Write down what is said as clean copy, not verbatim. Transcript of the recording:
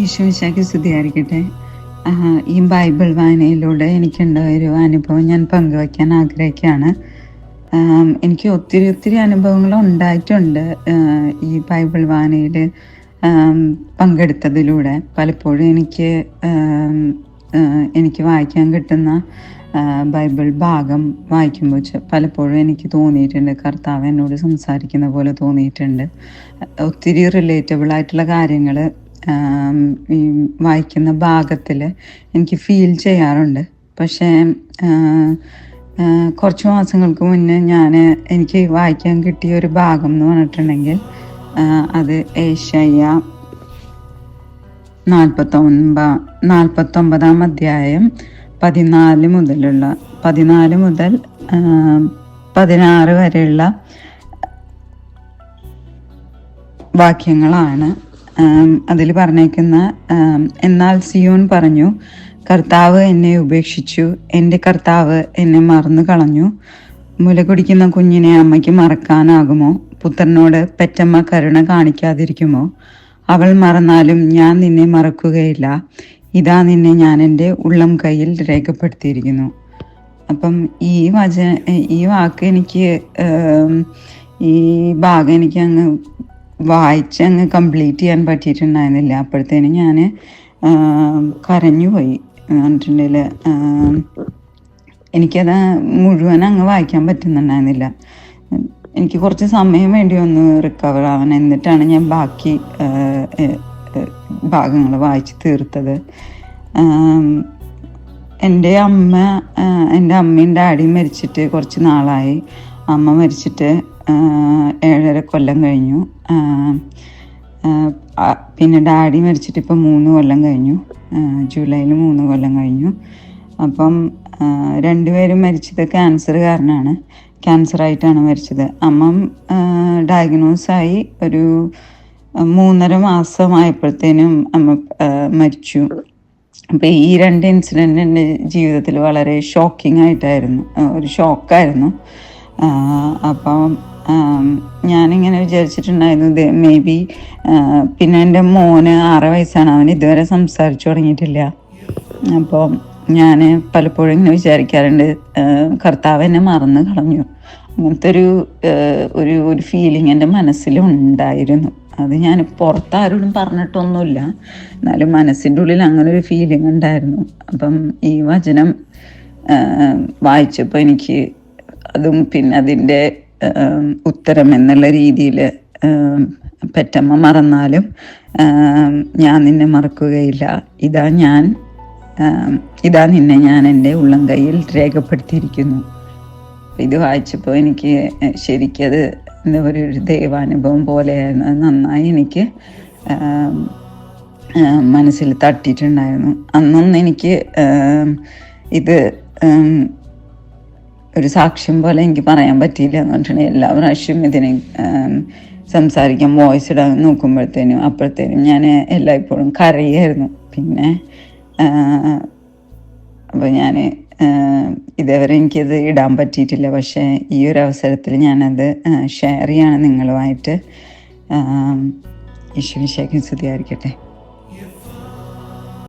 ഈശോമിശിഹായ്ക്ക് സ്തുതിയായിരിക്കട്ടെ. ഈ ബൈബിൾ വായനയിലൂടെ എനിക്കുണ്ടായൊരു അനുഭവം ഞാൻ പങ്കുവയ്ക്കാൻ ആഗ്രഹിക്കുകയാണ്. എനിക്ക് ഒത്തിരി അനുഭവങ്ങൾ ഉണ്ടായിട്ടുണ്ട് ഈ ബൈബിൾ വായനയിൽ പങ്കെടുത്തതിലൂടെ. പലപ്പോഴും എനിക്ക് വായിക്കാൻ കിട്ടുന്ന ബൈബിൾ ഭാഗം വായിക്കുമ്പോൾ പലപ്പോഴും എനിക്ക് തോന്നിയിട്ടുണ്ട് കർത്താവ് എന്നോട് സംസാരിക്കുന്ന പോലെ തോന്നിയിട്ടുണ്ട്. ഒത്തിരി റിലേറ്റബിൾ ആയിട്ടുള്ള കാര്യങ്ങൾ ഈ വായിക്കുന്ന ഭാഗത്തിൽ എനിക്ക് ഫീൽ ചെയ്യാറുണ്ട്. പക്ഷേ കുറച്ച് മാസങ്ങൾക്ക് മുന്നേ എനിക്ക് വായിക്കാൻ കിട്ടിയ ഒരു ഭാഗം എന്ന് പറഞ്ഞിട്ടുണ്ടെങ്കിൽ അത് ഏശയ്യ 49 അധ്യായം 14 മുതൽ 16 വരെയുള്ള വാക്യങ്ങളാണ്. അതിൽ പറഞ്ഞേക്കുന്ന എന്നാൽ സിയോൻ പറഞ്ഞു, കർത്താവ് എന്നെ ഉപേക്ഷിച്ചു, എൻ്റെ കർത്താവ് എന്നെ മറന്നു കളഞ്ഞു. മുല കുടിക്കുന്ന കുഞ്ഞിനെ അമ്മയ്ക്ക് മറക്കാനാകുമോ? പുത്രനോട് പെറ്റമ്മ കരുണ കാണിക്കാതിരിക്കുമോ? അവൾ മറന്നാലും ഞാൻ നിന്നെ മറക്കുകയില്ല. ഇതാ നിന്നെ ഞാൻ എൻ്റെ ഉള്ളം കയ്യിൽ രേഖപ്പെടുത്തിയിരിക്കുന്നു. അപ്പം ഈ വാക്ക് എനിക്ക് ഈ ഭാഗം എനിക്ക് അങ്ങ് വായിച്ചങ്ങ് കംപ്ലീറ്റ് ചെയ്യാൻ പറ്റിയിട്ടുണ്ടായിരുന്നില്ല. അപ്പോഴത്തേനും ഞാൻ കരഞ്ഞുപോയി. എന്നിട്ടുണ്ടെങ്കിൽ എനിക്കത് മുഴുവൻ അങ്ങ് വായിക്കാൻ പറ്റുന്നുണ്ടായിരുന്നില്ല. എനിക്ക് കുറച്ച് സമയം വേണ്ടി വന്നു റിക്കവർ ആവാൻ. എന്നിട്ടാണ് ഞാൻ ബാക്കി ഭാഗങ്ങൾ വായിച്ച് തീർത്തത്. എൻ്റെ അമ്മയും ഡാഡിയും മരിച്ചിട്ട് കുറച്ച് നാളായി. അമ്മ മരിച്ചിട്ട് 7.5 കൊല്ലം കഴിഞ്ഞു. പിന്നെ ഡാഡി മരിച്ചിട്ട് ഇപ്പം 3 കൊല്ലം കഴിഞ്ഞു. ജൂലൈയിൽ 3 കൊല്ലം കഴിഞ്ഞു. അപ്പം രണ്ടുപേരും മരിച്ചത് ക്യാൻസറായിട്ടാണ് മരിച്ചത്. അമ്മ ഡയഗ്നോസായി ഒരു 3.5 മാസമായപ്പോഴത്തേനും അമ്മ മരിച്ചു. അപ്പം ഈ 2 ഇൻസിഡൻറ്റ് എൻ്റെ ജീവിതത്തിൽ വളരെ ഷോക്കിംഗ് ആയിട്ടായിരുന്നു, ഒരു ഷോക്കായിരുന്നു. അപ്പം ഞാനിങ്ങനെ വിചാരിച്ചിട്ടുണ്ടായിരുന്നു മേ ബി പിന്നെ എൻ്റെ മോന് 6 വയസ്സാണ്, അവൻ ഇതുവരെ സംസാരിച്ചു തുടങ്ങിയിട്ടില്ല. അപ്പോൾ ഞാൻ പലപ്പോഴും ഇങ്ങനെ വിചാരിക്കാറുണ്ട് കർത്താവ് എന്നെ മറന്നു കളഞ്ഞു. അങ്ങനത്തെ ഒരു ഫീലിംഗ് എൻ്റെ മനസ്സിലുണ്ടായിരുന്നു. അത് ഞാൻ പുറത്താരോടും പറഞ്ഞിട്ടൊന്നുമില്ല, എന്നാലും മനസ്സിൻ്റെ ഉള്ളിൽ അങ്ങനെ ഒരു ഫീലിംഗ് ഉണ്ടായിരുന്നു. അപ്പം ഈ വചനം വായിച്ചപ്പോൾ എനിക്ക് അതും പിന്നെ അതിൻ്റെ ഉത്തരം എന്നുള്ള രീതിയിൽ പെറ്റമ്മ മറന്നാലും ഞാൻ നിന്നെ മറക്കുകയില്ല. ഇതാ നിന്നെ ഞാൻ എൻ്റെ ഉള്ളം കയ്യിൽ രേഖപ്പെടുത്തിയിരിക്കുന്നു. ഇത് വായിച്ചപ്പോൾ എനിക്ക് ശരിക്കത് എന്താ ഒരു ദൈവാനുഭവം പോലെയായിരുന്നു. നന്നായി എനിക്ക് മനസ്സിൽ തട്ടിയിട്ടുണ്ടായിരുന്നു. അന്നൊന്നും എനിക്ക് ഇത് ഒരു സാക്ഷ്യം പോലെ എനിക്ക് പറയാൻ പറ്റിയില്ല. എന്ന് പറഞ്ഞിട്ടുണ്ടെങ്കിൽ എല്ലാ പ്രാവശ്യവും ഇതിനെ സംസാരിക്കാൻ വോയിസ് ഇടാൻ നോക്കുമ്പോഴത്തേനും അപ്പോഴത്തേനും ഞാൻ എല്ലായ്പ്പോഴും കരയായിരുന്നു. പിന്നെ അപ്പോൾ ഞാൻ ഇതേവരെ എനിക്കത് ഇടാൻ പറ്റിയിട്ടില്ല. പക്ഷേ ഈ ഒരു അവസരത്തിൽ ഞാനത് ഷെയർ ചെയ്യാണ് നിങ്ങളുമായിട്ട്. ഈശോമിശിഹായ്ക്ക് സ്തുതിയായിരിക്കട്ടെ.